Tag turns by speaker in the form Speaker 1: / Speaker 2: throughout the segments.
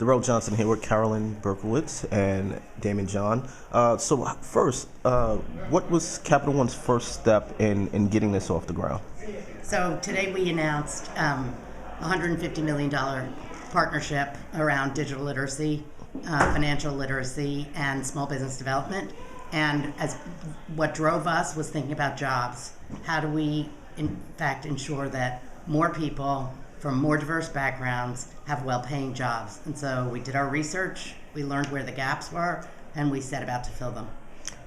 Speaker 1: Darrell Johnson here with Carolyn Berkowitz and Daymond John. So first, what was Capital One's first step in getting this off the ground?
Speaker 2: So today we announced $150 million partnership around digital literacy, financial literacy, and small business development. And as what drove us was thinking about jobs. How do we, in fact, ensure that more people from more diverse backgrounds have well-paying jobs? And so we did our research, we learned where the gaps were, and we set about to fill them.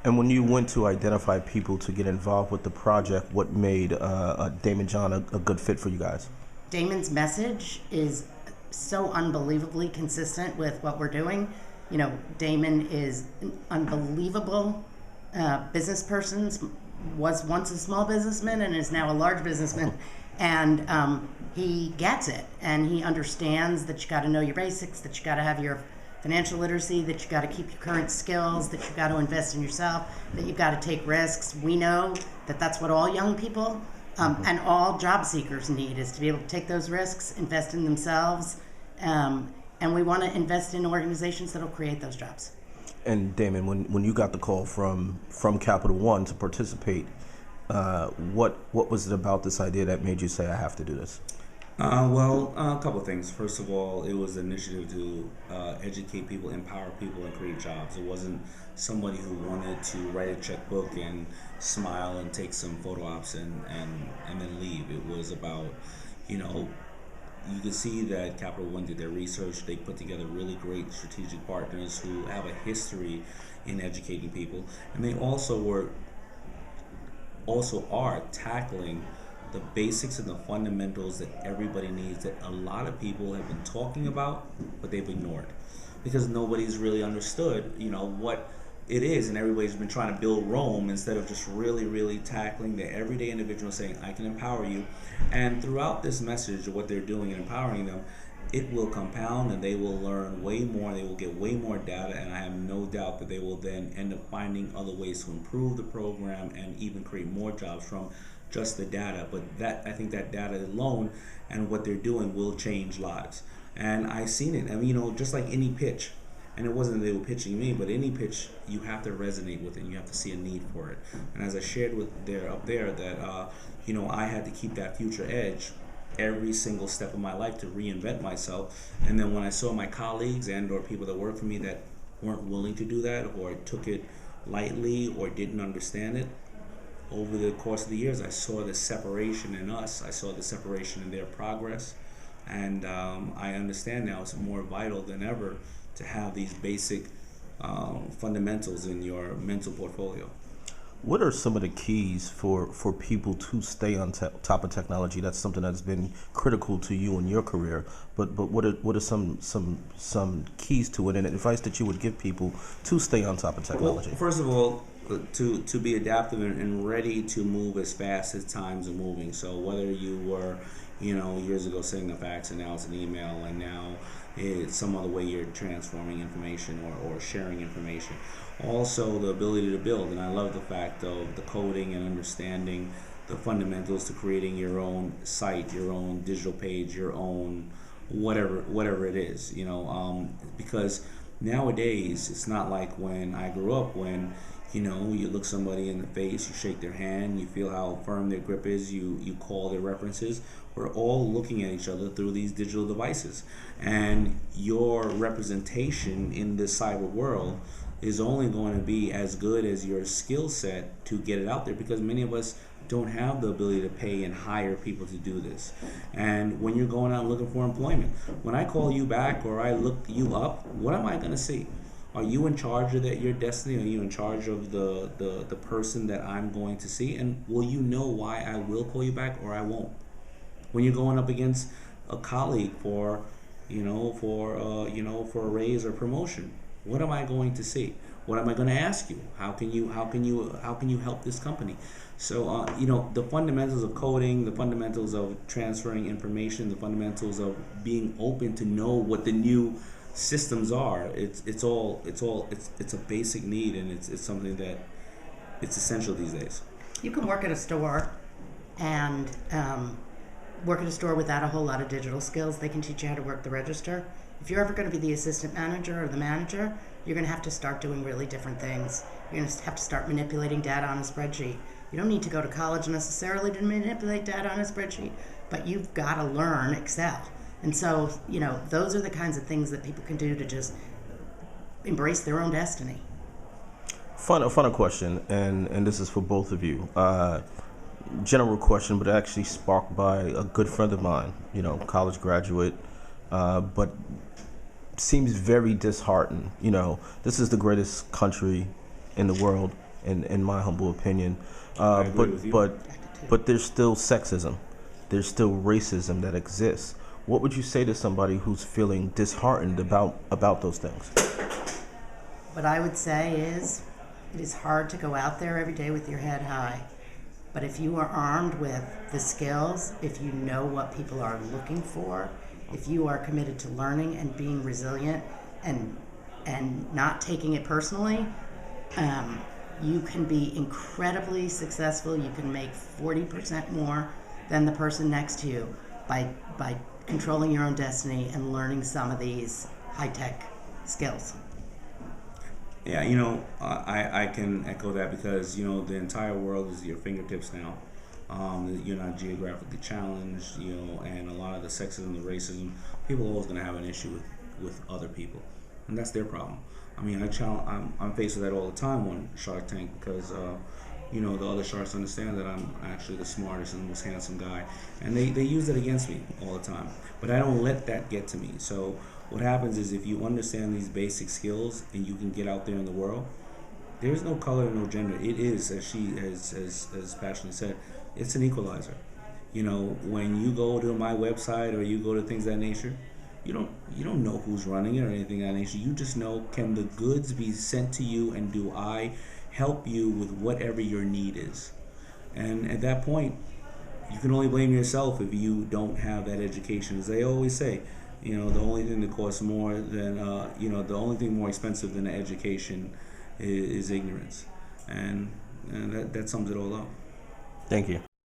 Speaker 1: And when you went to identify people to get involved with the project, what made Daymond John a good fit for you guys?
Speaker 2: Daymond's message is so unbelievably consistent with what we're doing. You know, Daymond is an unbelievable business person, was once a small businessman and is now a large businessman. And he gets it, and he understands that you got to know your basics, that you got to have your financial literacy, that you got to keep your current skills, that you got to invest in yourself, that you got to take risks. We know that that's what all young people and all job seekers need, is to be able to take those risks, invest in themselves, and we want to invest in organizations that will create those jobs.
Speaker 1: And Daymond, when you got the call from Capital One to participate, what was it about this idea that made you say, I have to do this?
Speaker 3: A couple of things. First of all, it was an initiative to educate people, empower people, and create jobs. It wasn't somebody who wanted to write a checkbook and smile and take some photo ops and then leave. It was about, you could see that Capital One did their research. They put together really great strategic partners who have a history in educating people, and they also are tackling the basics and the fundamentals that everybody needs, that a lot of people have been talking about, but they've ignored because nobody's really understood, what it is, and everybody's been trying to build Rome instead of just really tackling the everyday individual, saying, I can empower you. And throughout this message of what they're doing and empowering them, it will compound, and they will learn way more, they will get way more data, and I have no doubt that they will then end up finding other ways to improve the program and even create more jobs from just the data. But I think that data alone and what they're doing will change lives. And I've seen it. I mean, just like any pitch, and it wasn't that they were pitching me, but any pitch, you have to resonate with it, and you have to see a need for it. And as I shared with up there that, I had to keep that future edge every single step of my life to reinvent myself. And then when I saw my colleagues and or people that work for me that weren't willing to do that, or took it lightly, or didn't understand it, over the course of the years, I saw the separation in us. I saw the separation in their progress. And I understand now it's more vital than ever to have these basic fundamentals in your mental portfolio.
Speaker 1: What are some of the keys for people to stay on top of technology? That's something that's been critical to you in your career. But what are some keys to it, and advice that you would give people to stay on top of technology?
Speaker 3: Well, first of all, to be adaptive and ready to move as fast as times are moving. So whether you were, years ago sending a fax, and now it's an email, and now it's some other way you're transforming information or sharing information. Also, the ability to build, and I love the fact of the coding and understanding the fundamentals to creating your own site, your own digital page, your own whatever it is, because nowadays it's not like when I grew up, when you look somebody in the face, you shake their hand, you feel how firm their grip is, you call their references. We're all looking at each other through these digital devices. And your representation in this cyber world is only going to be as good as your skill set to get it out there, because many of us don't have the ability to pay and hire people to do this. And when you're going out looking for employment, when I call you back or I look you up, what am I going to see? Are you in charge of your destiny? Are you in charge of the person that I'm going to see? And will you know why I will call you back or I won't? When you're going up against a colleague for a raise or promotion, what am I going to see? What am I going to ask you? How can you help this company? So the fundamentals of coding, the fundamentals of transferring information, the fundamentals of being open to know what the new systems are. It's a basic need, and it's something that it's essential these days.
Speaker 2: You can work at a store and work at a store without a whole lot of digital skills. They can teach you how to work the register, If you're ever going to be the assistant manager or the manager, you're going to have to start doing really different things. You're going to have to start manipulating data on a spreadsheet. You don't need to go to college necessarily to manipulate data on a spreadsheet, but you've got to learn Excel. And so, those are the kinds of things that people can do to just embrace their own destiny.
Speaker 1: Final question, and this is for both of you. General question, but actually sparked by a good friend of mine, college graduate, but seems very disheartened. This is the greatest country in the world, in my humble opinion. But there's still sexism, there's still racism that exists. What would you say to somebody who's feeling disheartened about those things?
Speaker 2: What I would say is, it is hard to go out there every day with your head high. But if you are armed with the skills, if you know what people are looking for, if you are committed to learning and being resilient and not taking it personally, you can be incredibly successful. You can make 40% more than the person next to you by controlling your own destiny and learning some of these high-tech skills.
Speaker 3: Yeah, I can echo that because, the entire world is at your fingertips now. You're not geographically challenged, and a lot of the sexism, the racism, people are always going to have an issue with other people, and that's their problem. I mean, I'm faced with that all the time on Shark Tank because, the other sharks understand that I'm actually the smartest and most handsome guy, and they use it against me all the time. But I don't let that get to me. So what happens is if you understand these basic skills and you can get out there in the world, there's no color, no gender. It is, as she as passionately said, it's an equalizer. When you go to my website or you go to things of that nature, you don't know who's running it or anything of that nature. You just know, can the goods be sent to you, and do I help you with whatever your need is? And at that point, you can only blame yourself if you don't have that education. As they always say, the only thing that costs more than the only thing more expensive than education is ignorance, and that sums it all up.
Speaker 1: Thank you.